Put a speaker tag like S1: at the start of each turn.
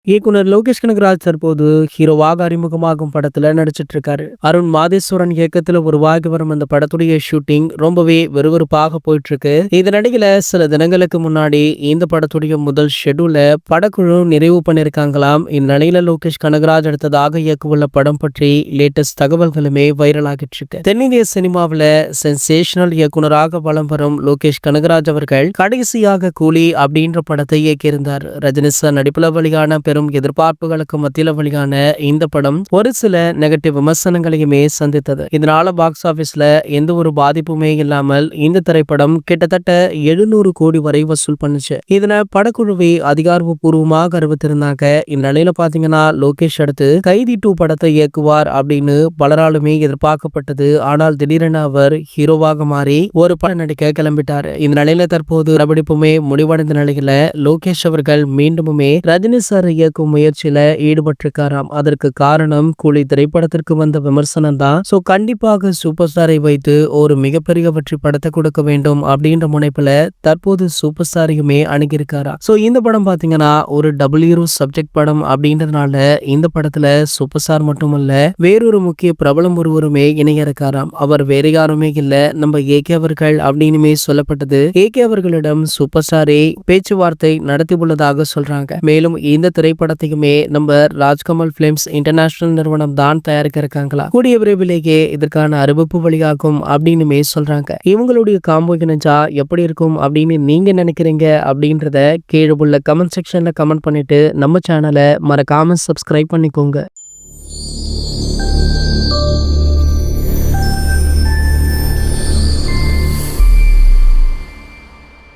S1: இயக்குனர் லோகேஷ் கனகராஜ் தற்போது ஹீரோவாக அறிமுகமாகும் படத்துல நடிச்சிட்டு இருக்காரு. அருண் மாதேஸ்வரன் இயக்கத்துல உருவாகி வரும் இந்த படத்துடைய ஷூட்டிங் ரொம்பவே விறுவிறுப்பாக போயிட்டு இருக்கு. இதனிடையில சில தினங்களுக்கு முன்னாடி இந்த படத்துடைய முதல் ஷெட்யூல படக்குழு நிறைவு பண்ணிருக்காங்களாம். இந்நிலையில லோகேஷ் கனகராஜ் அடுத்ததாக இயக்கவுள்ள படம் பற்றி லேட்டஸ்ட் தகவல்களுமே வைரல் ஆகிட்டு இருக்கு. தென்னிந்திய சினிமாவில சென்சேஷனல் இயக்குனராக வலம் வரும் லோகேஷ் கனகராஜ் அவர்கள் கடைசியாக கூலி அப்படின்ற படத்தை இயக்கியிருந்தார். ரஜினி சார் நடிப்புல வெளியான பெரும் எதிர்பார்ப்புகளுக்கு மத்தியில வெளியான இந்த படம் ஒரு சில நெகட்டிவ் விமர்சனங்களையுமே சந்தித்தது. இதனால பாக்ஸ் ஆபீஸ்ல எந்த ஒரு பாதிப்புமே இல்லாமல் இந்த திரைப்படம் கிட்டத்தட்ட 700 கோடி வரை வசூல் பண்ணுச்சு. இதனை படக்குழுவை அதிகாரப்பூர்வமாக அறிவித்திருந்தாங்க. இந்நிலையில பாத்தீங்கன்னா லோகேஷ் அடுத்து கைதி 2 படத்தை இயக்குவார் அப்படின்னு பலராலுமே எதிர்பார்க்கப்பட்டது. ஆனால் திடீரென அவர் ஹீரோவாக மாறி ஒரு படம் நடிக்க கிளம்பிட்டாரு. இந்த நிலையில தற்போது படப்பிடிப்புமே முடிவடைந்த நிலையில லோகேஷ் அவர்கள் மீண்டுமே ரஜினி சார் இயக்கும் முயற்சியில ஈடுபட்டிருக்காராம். அதற்கு காரணம் கூலி திரைப்படத்திற்கு வந்த விமர்சனம் தான். சோ கண்டிப்பாக சூப்பர் ஸ்டாரை வைத்து ஒரு மிகப்பெரிய வெற்றி படத்தை கொடுக்க வேண்டும் அப்படின்ற முனைப்புல தற்போது சூப்பர் ஸ்டாரையுமே அணுகியிருக்காரா. சோ இந்த படம் பாத்தீங்கன்னா ஒரு டபுள் ஹீரோ சப்ஜெக்ட் படம் அப்படின்றதுனால இந்த படத்துல சூப்பர் ஸ்டார் மட்டுமல்ல வேறொரு முக்கிய பிரபலம் ஒருவருமே இணைய இருக்காராம். அவர் வேற யாருமே இல்ல, நம்ம ஏகே அவர்கள் அப்படின்னுமே சொல்லப்பட்டது. ஏகே அவர்களிடம் சூப்பர் ஸ்டாரே பேச்சுவார்த்தை நடத்தி உள்ளதாக சொல்றாங்க. மேலும் இந்த திரைப்படத்தையுமே நம்ம ராஜ்கமல் பிலிம்ஸ் இன்டர்நேஷனல் நிறுவனம் தான் தயாரிக்க இருக்காங்களா. கூடிய விரைவிலேயே இதற்கான அறிவிப்பு வழியாகும் அப்படின்னுமே சொல்றாங்க. இவங்களுடைய காம்போ இணைஞ்சா எப்படி இருக்கும் அப்படின்னு நீங்க நினைக்கிறீங்க அப்படின்றத கீழே உள்ள கமெண்ட் செக்ஷன்ல கமெண்ட் பண்ணிட்டு நம்ம சேனலை மறக்காம சப்ஸ்கிரைப் பண்ணிக்கோங்க.